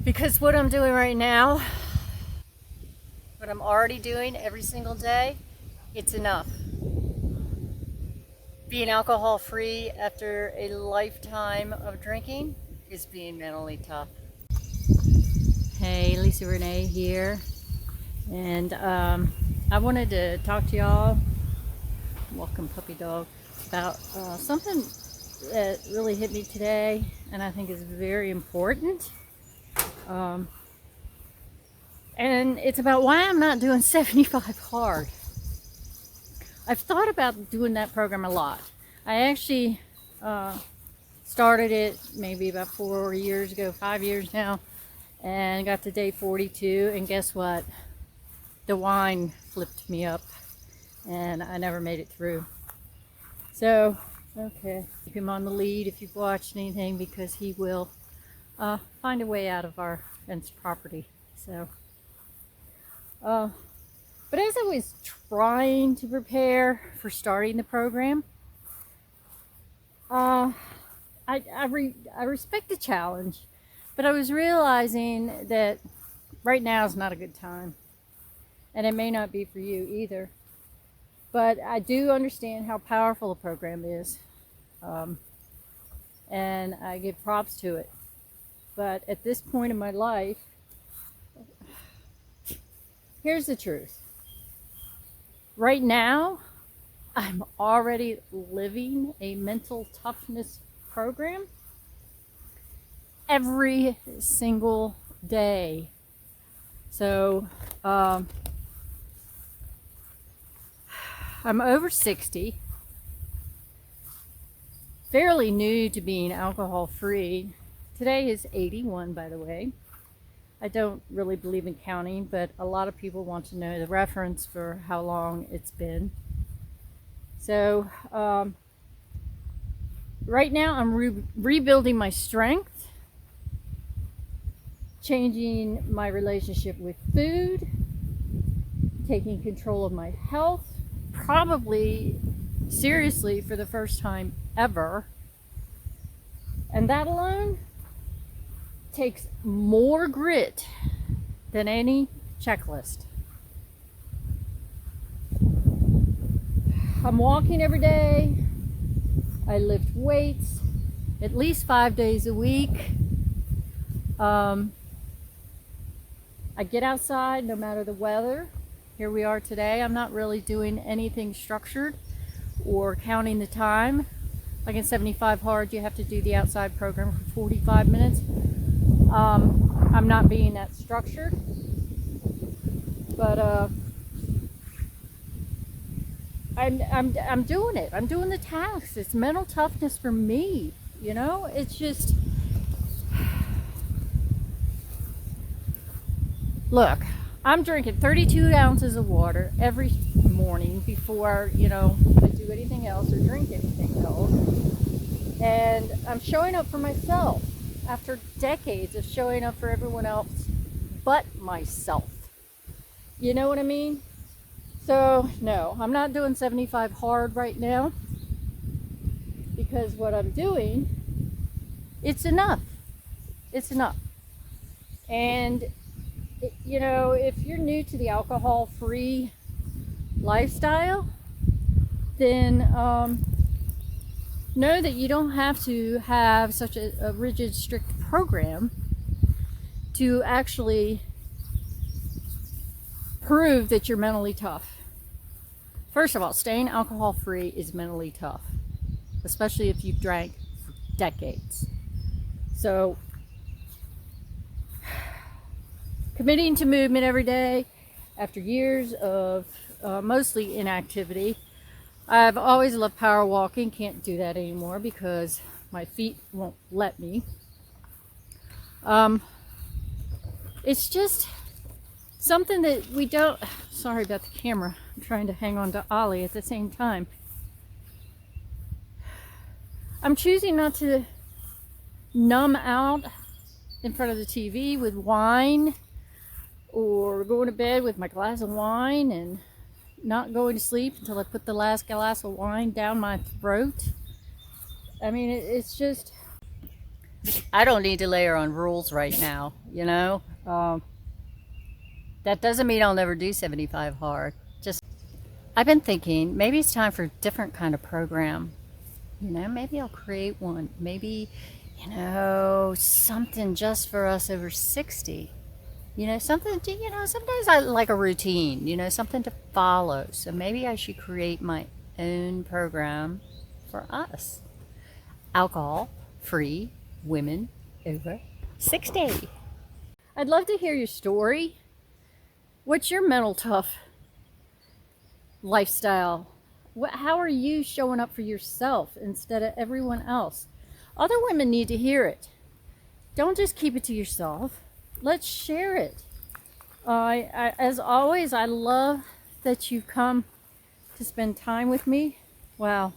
Because what I'm doing right now, what I'm already doing every single day, it's enough. Being alcohol free after a lifetime of drinking is being mentally tough. Hey, Lisa Renee here, and I wanted to talk to y'all, welcome puppy dog, about something that really hit me today and I think is very important. And it's about why I'm not doing 75 hard. I've thought about doing that program a lot. I actually started it maybe about 4 years ago, 5 years now, and got to day 42, and guess what? The wine flipped me up and I never made it through. So, okay, keep him on the lead if you've watched anything, because he will find a way out of our fenced property. So, but as I was trying to prepare for starting the program, I respect the challenge, but I was realizing that right now is not a good time, and it may not be for you either. But I do understand how powerful the program is, and I give props to it. But at this point in my life, here's the truth. Right now, I'm already living a mental toughness program every single day. So, I'm over 60, fairly new to being alcohol free. Today is 81, by the way. I don't really believe in counting, but a lot of people want to know the reference for how long it's been. So right now I'm rebuilding my strength, changing my relationship with food, taking control of my health, probably seriously for the first time ever. And that alone takes more grit than any checklist. I'm walking every day. I lift weights at least 5 days a week. I get outside no matter the weather. Here we are today. I'm not really doing anything structured or counting the time. Like in 75 hard, you have to do the outside program for 45 minutes. I'm not being that structured, but I'm doing it. I'm doing the tasks. It's mental toughness for me. You know, it's just, look, I'm drinking 32 ounces of water every morning before, I do anything else or drink anything else. And I'm showing up for myself after decades of showing up for everyone else but myself. You know what I mean? So, no, I'm not doing 75 hard right now, because what I'm doing, it's enough. It's enough. And if you're new to the alcohol-free lifestyle, then know that you don't have to have such a rigid, strict program to actually prove that you're mentally tough. First of all, staying alcohol-free is mentally tough, especially if you've drank for decades. So, committing to movement every day after years of mostly inactivity. I've always loved power walking. Can't do that anymore because my feet won't let me. It's just something that we don't, sorry about the camera. I'm trying to hang on to Ollie at the same time. I'm choosing not to numb out in front of the TV with wine, or going to bed with my glass of wine and not going to sleep until I put the last glass of wine down my throat. I mean, it's just, I don't need to layer on rules right now, that doesn't mean I'll never do 75 hard. Just, I've been thinking maybe it's time for a different kind of program. Maybe I'll create one. Maybe, something just for us over 60. Something to, sometimes I like a routine, something to follow. So maybe I should create my own program for us. Alcohol free women over 60. I'd love to hear your story. What's your mental tough lifestyle? How are you showing up for yourself instead of everyone else? Other women need to hear it. Don't just keep it to yourself. Let's share it. As always, I love that you come to spend time with me. Wow,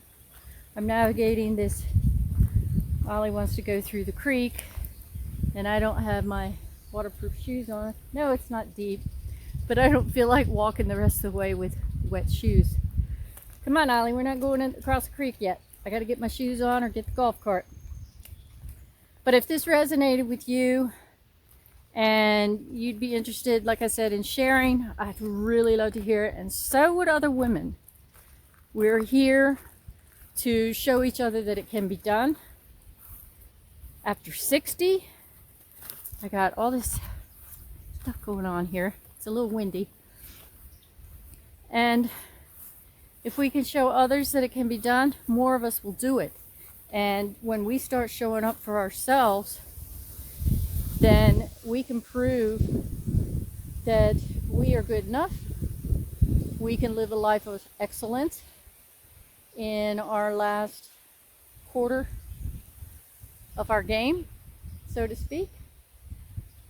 I'm navigating this. Ollie wants to go through the creek, and I don't have my waterproof shoes on. No, it's not deep, but I don't feel like walking the rest of the way with wet shoes. Come on, Ollie, we're not going across the creek yet. I got to get my shoes on or get the golf cart. But if this resonated with you and you'd be interested, like I said, in sharing, I'd really love to hear it, and so would other women. We're here to show each other that it can be done. After 60, I got all this stuff going on here. It's a little windy. And if we can show others that it can be done, more of us will do it. And when we start showing up for ourselves, then we can prove that we are good enough. We can live a life of excellence in our last quarter of our game, so to speak.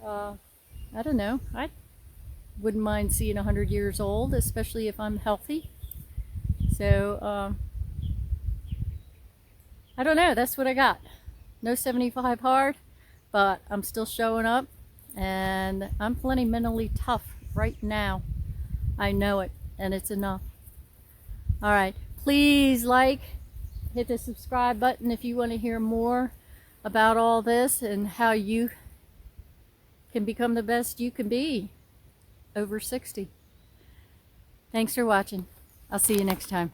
I don't know. I wouldn't mind seeing 100 years old, especially if I'm healthy. So, I don't know. That's what I got. No 75 hard, but I'm still showing up, and I'm plenty mentally tough right now. I know it, and it's enough. All right. Please hit the subscribe button if you want to hear more about all this and how you can become the best you can be over 60. Thanks for watching. I'll see you next time.